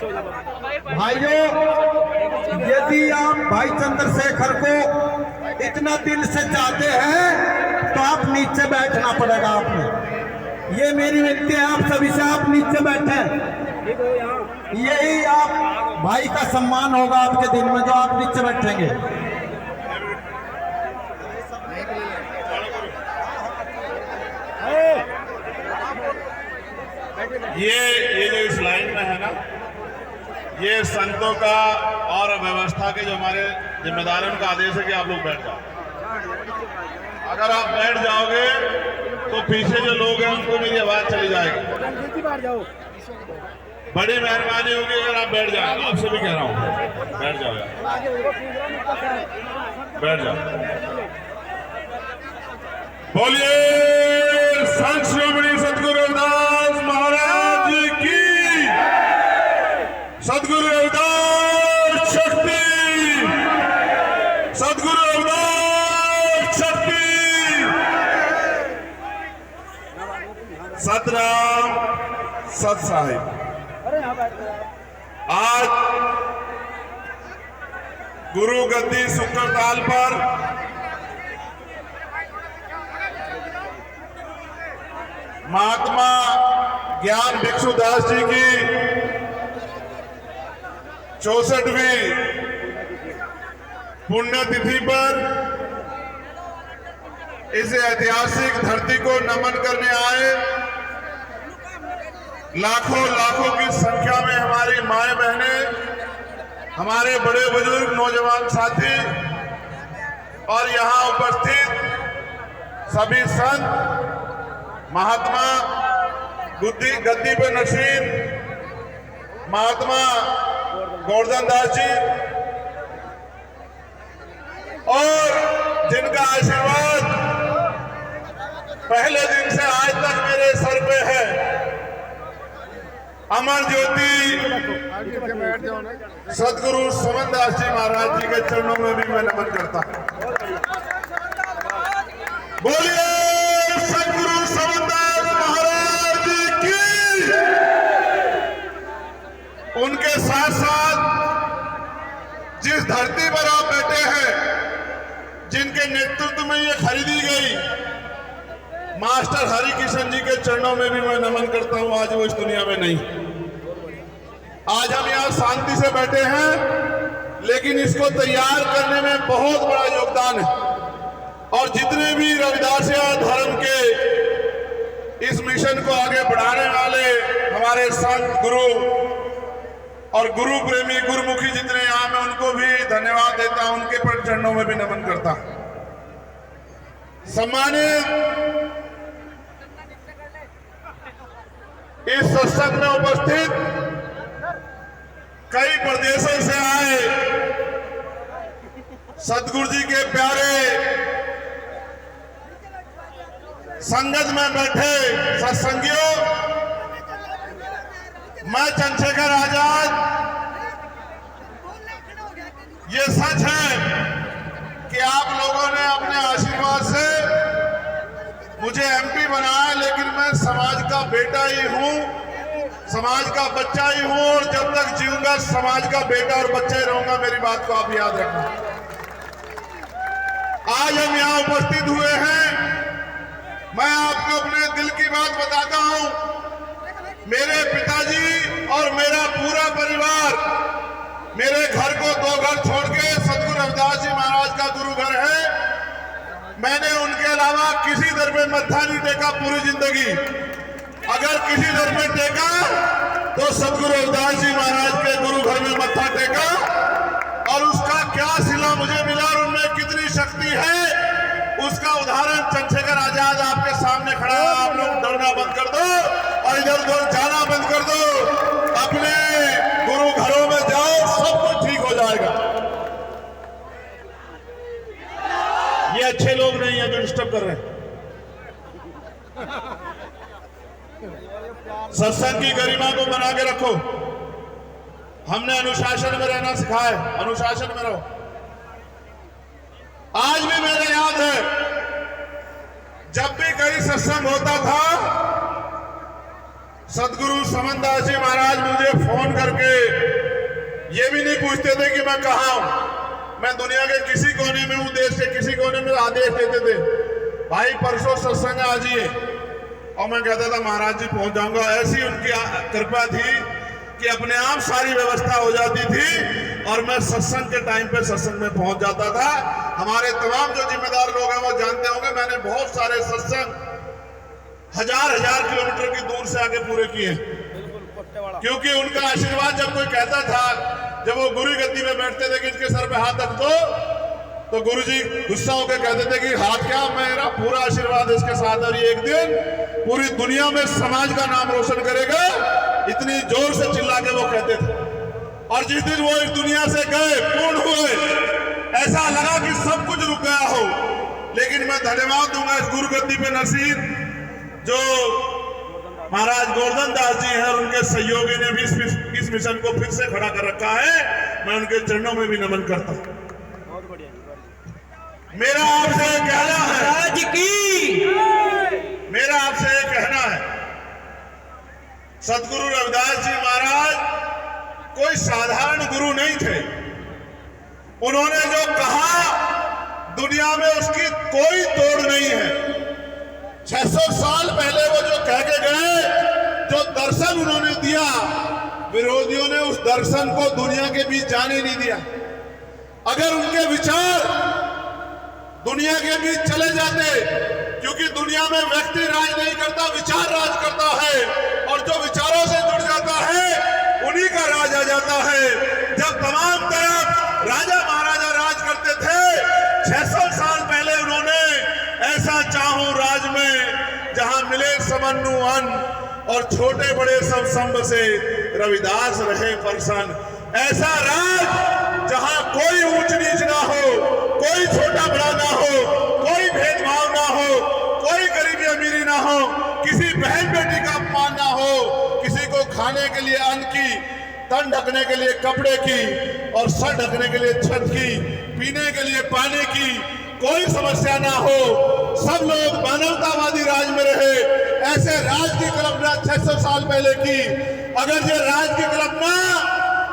भाइयों, यदि आप भाई चंद्रशेखर को इतना दिल से चाहते हैं तो आप नीचे बैठना पड़ेगा आपने। ये मेरी विनती है आप सभी से, आप नीचे बैठे। यही आप भाई का सम्मान होगा आपके दिन में, जो आप नीचे बैठेंगे। ये जो इस लाइन में है ना, ये संतों का और व्यवस्था के जो हमारे जिम्मेदार हैं उनका आदेश है कि आप लोग बैठ जाओ। अगर आप बैठ जाओगे तो पीछे जो लोग हैं उनको मेरी आवाज चली जाएगी। बड़ी मेहरबानी होगी अगर आप बैठ जाओ। आपसे भी कह रहा हूँ बैठ जाओ यार, बैठ जाओ। बोलिए संत श्रोमणी सतगुरु रविदास महाराज की, सतगुरु रविदास शक्ति, सतगुरु रविदास शक्ति। सतराम सत साहिब। आज गुरु गद्दी शुक्रताल पर महात्मा ज्ञान भिक्षुदास जी की 64वीं पुण्यतिथि पर इस ऐतिहासिक धरती को नमन करने आए लाखों लाखों की संख्या में हमारी माएं बहनें, हमारे बड़े बुजुर्ग, नौजवान साथी और यहां उपस्थित सभी संत, महात्मा गद्दी पे नशीन महात्मा गोवर्धन दास जी, और जिनका आशीर्वाद पहले दिन से आज तक मेरे सर पे है, अमर ज्योति सदगुरु समन दास जी महाराज जी के चरणों में भी मैं नमन करता हूं। बोलिए सदगुरु समन दास महाराज जी की। उनके साथ साथ जिस धरती पर आप बैठे हैं, जिनके नेतृत्व में ये खरीदी गई, मास्टर हरि किशन जी के चरणों में भी मैं नमन करता हूं। आज वो इस दुनिया में नहीं। आज हम यहाँ शांति से बैठे हैं, लेकिन इसको तैयार करने में बहुत बड़ा योगदान है। और जितने भी रविदासिया धर्म के इस मिशन को आगे बढ़ाने वाले हमारे संत, गुरु और गुरु प्रेमी, गुरुमुखी जितने यहाँ में, उनको भी धन्यवाद देता हूं, उनके पर चरणों में भी नमन करता हूं। सम्मानित इस सत्संग में उपस्थित कई प्रदेशों से आए सतगुरु जी के प्यारे संगत में बैठे सत्संगियों, मैं चंद्रशेखर आजाद, ये सच है कि आप लोगों ने अपने आशीर्वाद से मुझे एमपी बनाया, लेकिन मैं समाज का बेटा ही हूं, समाज का बच्चा ही हूं, और जब तक जीऊंगा समाज का बेटा और बच्चा ही रहूंगा। मेरी बात को आप याद रखना। आज हम यहाँ उपस्थित हुए हैं, मैं आपको अपने दिल की बात बताता हूं। मेरे पिताजी और मेरा पूरा परिवार मेरे घर को 2 घर छोड़ के सतगुरु रविदास जी महाराज का गुरु घर है। मैंने उनके अलावा किसी दर में मत्था नहीं टेका पूरी जिंदगी। अगर किसी दर में टेका तो सतगुरु रविदास जी महाराज के गुरु घर में मत्था टेका, और उसका क्या सिला मुझे मिला और उनमें कितनी शक्ति है, उसका उदाहरण चंद्रशेखर आजाद आपके सामने खड़ा है। आप लोग डरना बंद कर दो और इधर उधर जाना बंद कर दो, अपने गुरु घरों में जाओ, सब कुछ ठीक हो जाएगा। ये अच्छे लोग नहीं है जो डिस्टर्ब कर रहे हैं। सत्संग की गरिमा को बना के रखो। हमने अनुशासन में रहना सिखाया है, अनुशासन में रहो। आज भी मेरे याद है, जब भी कहीं सत्संग होता था, सदगुरु समनदास जी महाराज मुझे फोन करके ये भी नहीं पूछते थे कि मैं कहाँ हूं। मैं दुनिया के किसी कोने में हूं, देश के किसी कोने में आदेश देते थे, भाई परसों सत्संग आ जाइए, और मैं कहता था महाराज जी पहुंच जाऊंगा। ऐसी उनकी कृपा थी कि अपने आप सारी व्यवस्था हो जाती थी और मैं सत्संग के टाइम पे सत्संग में पहुंच जाता था। हमारे तमाम जो जिम्मेदार लोग हैं वो जानते होंगे, मैंने बहुत सारे सत्संग हजार किलोमीटर की दूर से आके पूरे किए, क्योंकि उनका आशीर्वाद जब कोई कहता था, जब वो गुरु गद्दी में बैठते थे कि इनके सर पे हाथ रख दो, तो गुरुजी गुस्सा होकर कहते थे कि हाथ क्या, मेरा पूरा आशीर्वाद इसके साथ, और ये एक दिन पूरी दुनिया में समाज का नाम रोशन करेगा, इतनी जोर से चिल्ला के वो कहते थे। और जिस दिन वो इस दुनिया से गए, पूर्ण हुए, ऐसा लगा कि सब कुछ रुक गया हो। लेकिन मैं धन्यवाद दूंगा इस गुरु गद्दी पे नसीब जो महाराज गोवर्धन दास जी हैं, और उनके सहयोगी ने भी इस मिशन को फिर से खड़ा कर रखा है। मैं उनके चरणों में भी नमन करता हूं। मेरा आपसे कहना है मेरा आपसे कहना है, सदगुरु रविदास जी महाराज कोई साधारण गुरु नहीं थे। उन्होंने जो कहा दुनिया में उसकी कोई तोड़ नहीं है। 600 साल पहले वो जो कह के गए, जो दर्शन उन्होंने दिया, विरोधियों ने उस दर्शन को दुनिया के बीच जाने नहीं दिया। अगर उनके विचार दुनिया के बीच चले जाते, क्योंकि दुनिया में व्यक्ति राज नहीं करता, विचार राज करता है, और जो विचारों से जुड़ जाता है उन्हीं का राज आ जाता है। जब तमाम तरफ राजा महाराजा राज करते थे, 600 साल पहले उन्होंने ऐसा चाहूं राज में जहां मिले समन्नु अन्न, और छोटे बड़े सब संब से रविदास रहे प्रसन्न। ऐसा राज जहां कोई ऊंच नीच ना हो, कोई छोटा बड़ा ना हो, कोई भेदभाव ना हो, कोई गरीबी अमीरी ना हो, किसी बहन बेटी का अपमान ना हो, किसी को खाने के लिए अन्न की, तन ढकने के लिए कपड़े की, और सर ढकने के लिए छत की, पीने के लिए पानी की कोई समस्या ना हो, सब लोग मानवतावादी राज में रहे। ऐसे राज की कल्पना 600 साल पहले की। अगर ये राज की कल्पना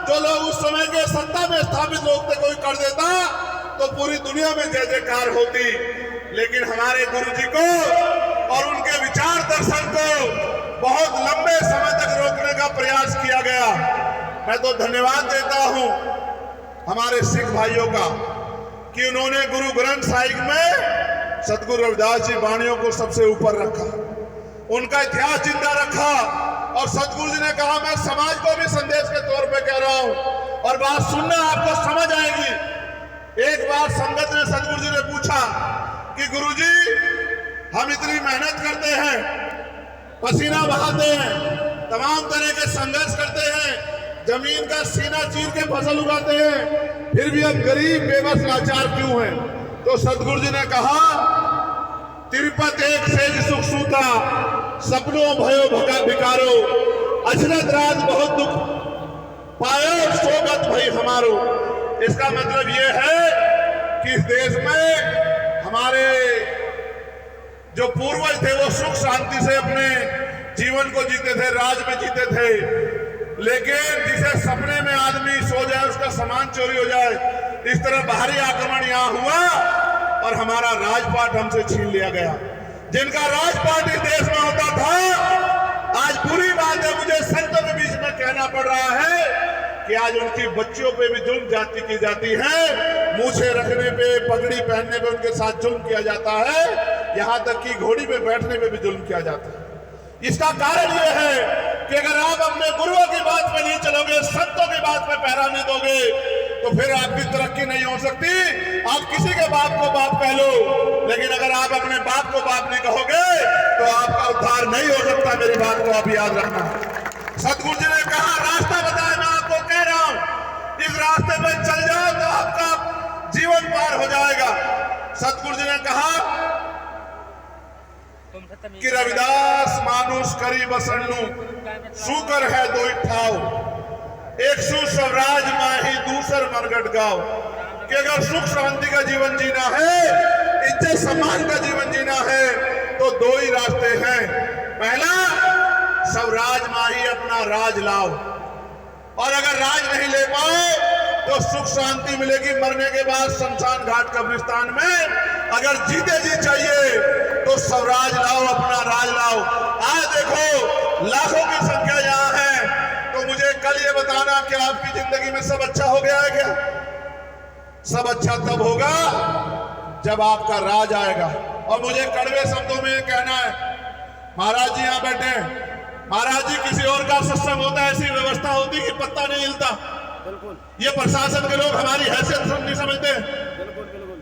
जो लोग उस समय के सत्ता में स्थापित लोग थे कोई कर देता, तो पूरी दुनिया में जय जयकार होती। लेकिन हमारे गुरुजी को और उनके विचार दर्शन को बहुत लंबे समय तक रोकने का प्रयास किया गया। मैं तो धन्यवाद देता हूं हमारे सिख भाइयों का कि उन्होंने गुरु ग्रंथ साहिब में सदगुरु रविदास जी वाणियों को सबसे ऊपर रखा, उनका इतिहास जिंदा रखा। और सदगुरु जी ने कहा, मैं समाज को भी संदेश के तौर पे कह रहा हूं, और बात सुनना आपको समझ आएगी। एक बार संगत ने सदगुरु जी ने पूछा कि गुरुजी, हम इतनी मेहनत करते हैं, पसीना बहाते हैं, तमाम तरह के संघर्ष करते हैं, जमीन का सीना चीर के फसल उगाते हैं, फिर भी हम गरीब बेबस लाचार क्यों हैं? तो सदगुरु जी ने कहा, तिरुपत एक सेज सुख सूता, सपनों भयो भगा भिकारो, अजरत रात बहुत दुख पायो, सोगत भई हमारो। इसका मतलब ये है कि इस देश में हमारे जो पूर्वज थे वो सुख शांति से अपने जीवन को जीते थे, राज में जीते थे। लेकिन जिसे सपने में आदमी सो जाए, उसका सामान चोरी हो जाए, इस तरह बाहरी आक्रमण यहाँ हुआ और हमारा राजपाट हमसे छीन लिया गया। जिनका राजपाट इस देश में होता था, आज बुरी बात है, मुझे संतों के बीच में कहना पड़ रहा है कि आज उनकी बच्चियों पे भी जुल्म जाति की जाती है, मूछे रखने पे, पगड़ी पहनने पे उनके साथ जुल्म किया जाता है, यहाँ तक कि घोड़ी पे बैठने पे भी जुल्म किया जाता है। इसका कारण यह है कि अगर आप अपने गुरुओं की बात पे नहीं चलोगे, संतों की बात पे पहरा नहीं दोगे, तो फिर आपकी तरक्की नहीं हो सकती। आप किसी के बाप को बाप कह लो, लेकिन अगर आप अपने बाप को बाप नहीं कहोगे तो आपका उद्धार नहीं हो सकता। मेरी बात को आप याद रखना। सदगुरु जी ने कहा, रास्ता बताया, मैं आपको कह रहा हूं, इस रास्ते पे चल जाओ तो आपका जीवन पार हो जाएगा। सदगुरु जी ने कहा कि रविदास मानुष करी बसन्नु, सुकर है दो ठाव, एक सु स्वराज माही दूसर मरगट गाओ। कि अगर सुख शांति का जीवन जीना है, इज्जत सम्मान का जीवन जीना है, तो दो ही रास्ते हैं। पहला, सब राज माही अपना राज लाओ। और अगर राज नहीं ले पाओ तो सुख शांति मिलेगी मरने के बाद शमशान घाट कब्रिस्तान में। अगर जीते जी चाहिए तो स्वराज लाओ, अपना राज लाओ। आज देखो लाखों की संख्या यहाँ है, तो मुझे कल ये बताना कि आपकी जिंदगी में सब अच्छा हो गया है क्या? सब अच्छा तब होगा जब आपका राज आएगा। और मुझे कड़वे शब्दों में कहना है, महाराज जी यहाँ बैठे हैं, महाराज जी किसी और का सत्संग होता है, ऐसी व्यवस्था होती कि पत्ता नहीं हिलता। ये प्रशासन के लोग हमारी हैसियत नहीं समझते।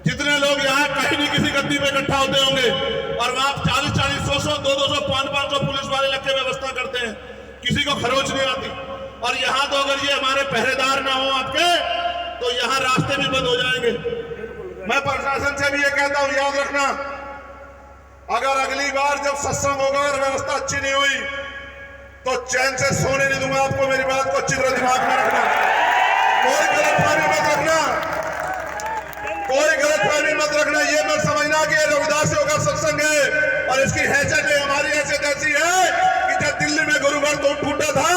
जितने लोग यहाँ कहीं नहीं किसी गद्दी में इकट्ठा होते होंगे और वहां 40-40, 100-100, 200-200, 500-500 पुलिस वाले लग के व्यवस्था करते हैं, किसी को खरोच नहीं आती। और यहाँ तो अगर ये हमारे पहरेदार ना हो आपके, तो यहाँ रास्ते भी बंद हो जाएंगे। मैं प्रशासन से भी ये कहता हूँ, याद रखना, अगर अगली बार जब सत्संग होगा और व्यवस्था अच्छी नहीं हुई तो चैन से सोने नहीं दूंगा आपको। मेरी बात को अच्छी तरह दिमाग में रखना, कोई गलतफहमी मत रखना, कोई गलतफहमी मत रखना। ये मत समझना कि ये रविदासियों का सत्संग है और इसकी हैसियत है। हमारी हैसियत ऐसी है कि जब दिल्ली में गुरुघर तो टूटा था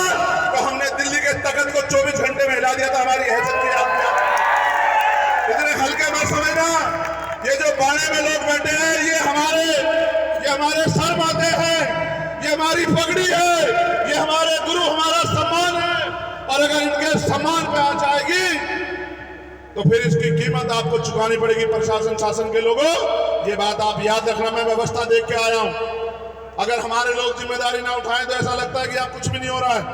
तो हमने दिल्ली के तख्त को 24 घंटे में हिला दिया था। हमारी हैसियत की याद किया। इतने हल्के मत समझना। ये जो बाड़े में लोग बैठे हैं, ये हमारे सर माथे हैं, ये हमारी पगड़ी है, ये हमारे गुरु, हमारा सम्मान है। और अगर इनके सम्मान पे आ जाएगी तो फिर इसकी कीमत आपको चुकानी पड़ेगी। प्रशासन शासन के लोगों, ये बात आप याद रखना। मैं व्यवस्था देख के आया हूं। अगर हमारे लोग जिम्मेदारी ना उठाएं तो ऐसा लगता है कि आप कुछ भी नहीं हो रहा है।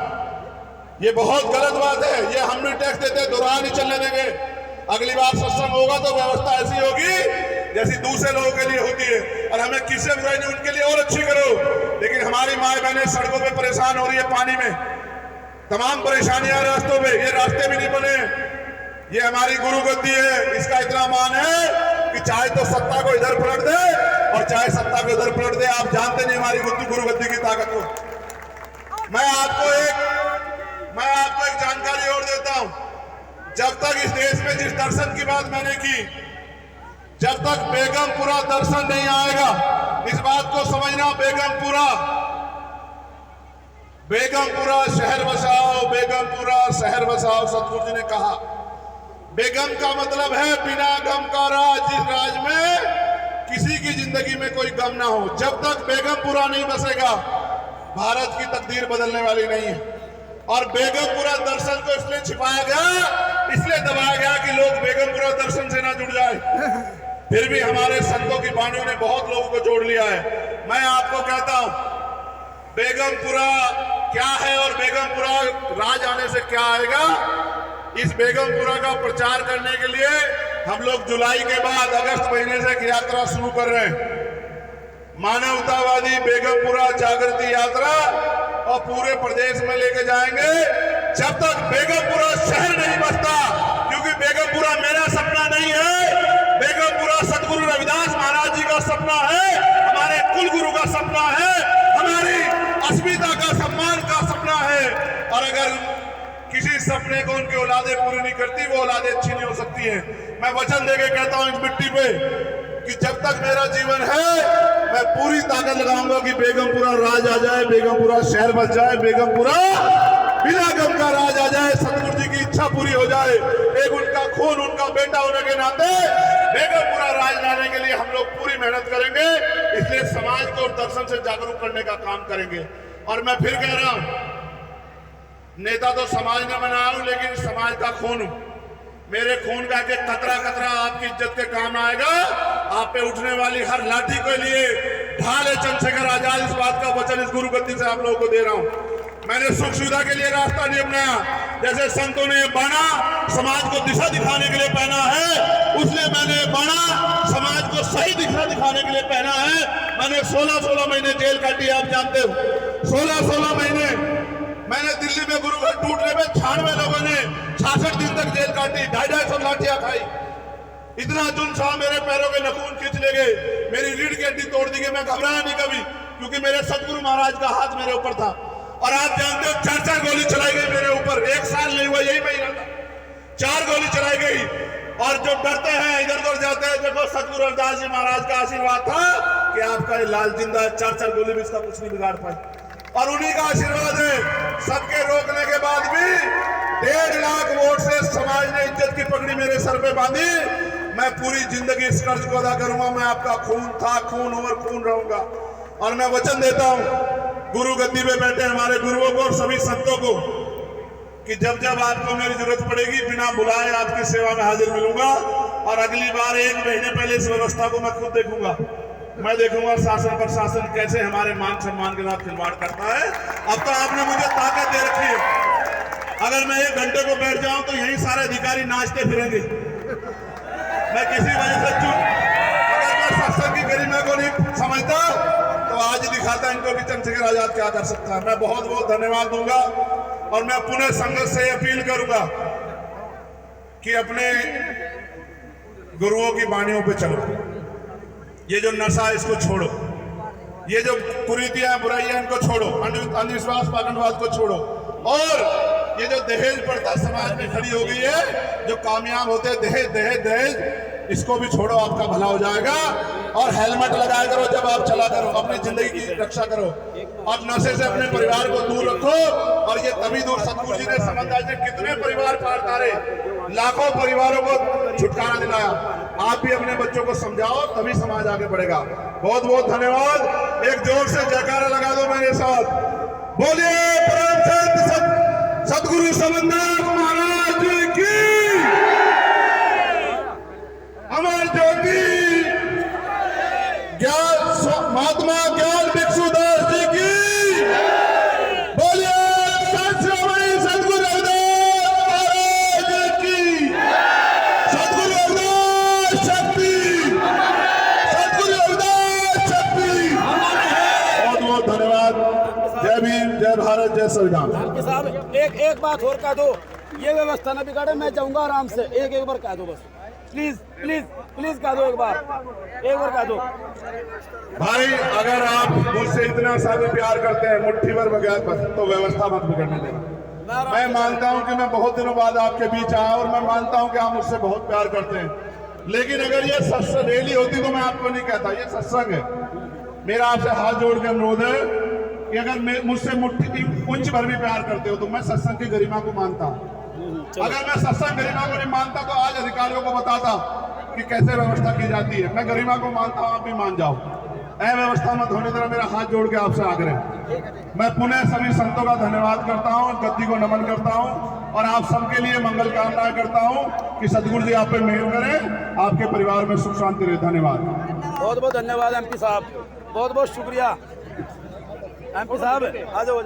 ये बहुत गलत बात है। ये हम भी टैक्स देते, दोहरा नहीं चलने देंगे। अगली बार सत्संग होगा तो व्यवस्था ऐसी होगी जैसी दूसरे लोगों के लिए होती है। और हमें किससे बुराई नहीं, उनके लिए और अच्छी करो। लेकिन हमारी माए बहनें सड़कों पे परेशान हो रही है, पानी में तमाम परेशानियां, रास्तों पे, ये रास्ते भी नहीं बने। ये हमारी गुरु गद्दी है, इसका इतना मान है कि चाहे तो सत्ता को इधर पलट दे और चाहे सत्ता को इधर पलट दे। आप जानते नहीं हमारी गुरु गद्दी की ताकत को। मैं आपको एक जानकारी और देता हूं। जब तक इस देश में जिस दर्शन की बात मैंने की, जब तक बेगमपुरा दर्शन नहीं आएगा, इस बात को समझना, बेगमपुरा शहर बसाओ, बेगमपुरा शहर बसाओ। सतगुरु जी ने कहा, बेगम का मतलब है बिना गम का राज, जिस राज में किसी की जिंदगी में कोई गम ना हो। जब तक बेगमपुरा नहीं बसेगा, भारत की तकदीर बदलने वाली नहीं है। और बेगमपुरा दर्शन को इसलिए छिपाया गया, इसलिए दबाया गया कि लोग बेगमपुरा दर्शन से ना जुड़ जाए। फिर भी हमारे संतों की वाणियों ने बहुत लोगों को जोड़ लिया है। मैं आपको कहता हूं, बेगमपुरा क्या है और बेगमपुरा राज आने से क्या आएगा, इस बेगमपुरा का प्रचार करने के लिए हम लोग जुलाई के बाद अगस्त महीने से एक यात्रा शुरू कर रहे हैं। मानवतावादी बेगमपुरा जागृति यात्रा, और पूरे प्रदेश में लेके जाएंगे जब तक बेगमपुरा शहर नहीं बसता। क्योंकि बेगमपुरा मेरा सपना नहीं है, बेगमपुरा सतगुरु रविदास महाराज जी का सपना है, हमारे कुल गुरु का सपना है, हमारी अस्मिता का, सम्मान का सपना है। और अगर किसी सपने को उनकी औलादें पूरी नहीं करती, वो औलादें अच्छी नहीं हो सकती हैं। मैं वचन देके कहता हूं इस मिट्टी पे कि जब तक मेरा जीवन है मैं पूरी ताकत लगाऊंगा कि बेगमपुरा राज आ जाए, बेगमपुरा शहर बच जाए, बेगमपुरा बिना गम का राज आ जाए, सतगुरु जी की इच्छा पूरी हो जाए। एक उनका खून, उनका बेटा होने के नाते बेगमपुरा राज लाने के लिए हम लोग पूरी मेहनत करेंगे। इसलिए समाज को दर्शन से जागरूक करने का काम करेंगे। और मैं फिर कह रहा हूं, नेता तो समाज ने बनाया हूं, लेकिन समाज का खून हूं। मेरे खून का एक कतरा कतरा आपकी इज्जत के काम आएगा। आप पे उठने वाली हर लाठी के लिए ढाल है चंद्रशेखर आजाद। इस बात का वचन इस गुरु गद्दी से आप लोगों को दे रहा हूं। मैंने सुख सुविधा के लिए रास्ता नहीं अपनाया, जैसे संतों ने बाणा समाज को दिशा दिखाने के लिए पहना है, उसलिए मैंने बाणा समाज को सही दिशा दिखाने के लिए पहना है। मैंने 16-16 महीने जेल काटी, आप जानते हो। 16-16 महीने मैंने दिल्ली में गुरुघर टूटने में 96 लोगों ने 66 दिन तक जेल काटी, 250 लाठियां खाई। इतना जुल्म था, मेरे पैरों के नखून खींच ले गए, मेरी रीढ़ की हड्डी तोड़ दी गई। मैं घबराया नहीं कभी, क्योंकि मेरे सतगुरु महाराज का हाथ मेरे ऊपर था। और आप जानते हो 4 गोली चलाई गई मेरे ऊपर। 1 साल नहीं हुआ, यही महीना था, 4 गोली चलाई गई। और जो डरते हैं, इधर उधर जाते हैं, देखो सतगुरु रविदास जी महाराज का आशीर्वाद था कि आपका ये लाल जिंदा है, 4 गोली भी इसका कुछ नहीं बिगाड़ पाई। और उन्हीं का आशीर्वाद है। सबके रोकने के बाद भी 1.5 लाख वोट से समाज ने इज्जत की पगड़ी मेरे सर पे बांधी। मैं पूरी जिंदगी इस कर्ज को अदा करूंगा। मैं आपका खून था, खून और खून रहूंगा। और मैं वचन देता हूं गुरु गद्दी पे बैठे हमारे गुरुओं को और सभी संतों को कि जब जब आपको मेरी जरूरत पड़ेगी बिना बुलाए आपकी सेवा में हाजिर मिलूंगा। और अगली बार 1 महीने पहले इस व्यवस्था को मैं खुद देखूंगा। मैं देखूंगा शासन प्रशासन कैसे हमारे मान सम्मान के साथ खिलवाड़ करता है। अब तो आपने मुझे ताकत दे रखी है। अगर मैं 1 घंटे को बैठ जाऊं तो यही सारे अधिकारी नाचते फिरेंगे। मैं किसी वजह से अगर मैं सत्संग की गरिमा को नहीं समझता तो आज दिखाता इनको कि चंद्रशेखर आजाद क्या कर सकता है। मैं बहुत बहुत धन्यवाद दूंगा। और मैं पुनः संगत से अपील करूंगा कि अपने गुरुओं की वाणियों पे चलो। ये जो नशा है इसको छोड़ो। ये जो कुरीतियां बुराइयां इनको छोड़ो। अंधविश्वास पाखंडवाद को छोड़ो। और ये जो दहेज प्रथा समाज में खड़ी हो गई है, जो कामयाब होते हैं दहेज दहेज दहेज, इसको भी छोड़ो। आपका भला हो जाएगा। और हेलमेट लगाया करो जब आप चला करो। अपनी जिंदगी की रक्षा करो। और नशे से अपने परिवार को दूर रखो। और ये तभी दूर सतगुरु जी ने समझदारी से कितने परिवार पार तारे, लाखों परिवारों को छुटकारा दिलाया। आप भी अपने बच्चों को समझाओ तभी समाज आगे बढ़ेगा। बहुत बहुत धन्यवाद। एक जोर से जयकारा लगा दो मेरे साथ। बोलिए परम संत सतगुरु समन्नाथ महाराज की अमर ज्योति। महात्मा ज्ञान भिक्षुदास जी की। बोलिए सतगुरु रविदास महाराज की। सतगुरु रविदास शक्ति। सतगुरु रविदास शक्ति। बहुत बहुत धन्यवाद। जय भीम, जय भारत, जय संविधान। साहब एक बात और कह दो, ये व्यवस्था न बिगाड़े, मैं जाऊंगा आराम से। एक बार कह दो बस, प्लीज प्लीज प्लीज कह दो, एक बार कह दो। भाई अगर आप मुझसे इतना सारे प्यार करते हैं, मुट्ठी भर बगैर तो व्यवस्था मत बिगड़ने देना। मैं मानता हूं कि मैं बहुत दिनों बाद आपके बीच आया और मैं मानता हूं कि आप मुझसे बहुत प्यार करते हैं। लेकिन अगर ये सत्संग रैली होती तो मैं आपको नहीं कहता। ये सत्संग है। मेरा आपसे हाथ जोड़ के अनुरोध है कि अगर मुझसे मुट्ठी इंच भर भी प्यार करते हो तो मैं सत्संग की गरिमा को मानता हूं। अगर मैं सत्संग गरिमा को नहीं मानता तो आज अधिकारियों को बताता कि कैसे व्यवस्था की जाती है। मैं गरिमा को मानता हूं, आप भी मान जाओ। अव्यवस्था मत होने देना। मेरा हाथ जोड़ के आपसे आग्रह। मैं पुनः सभी संतों का धन्यवाद करता हूं, गद्दी को नमन करता हूं और आप सबके लिए मंगल कामनाएं करता हूं कि सतगुरु जी आप पे मेहर करें, आपके परिवार में सुख शांति रहे। धन्यवाद। बहुत बहुत धन्यवाद एमपी साहब, बहुत बहुत शुक्रिया। एमपी साहब आ जाओ।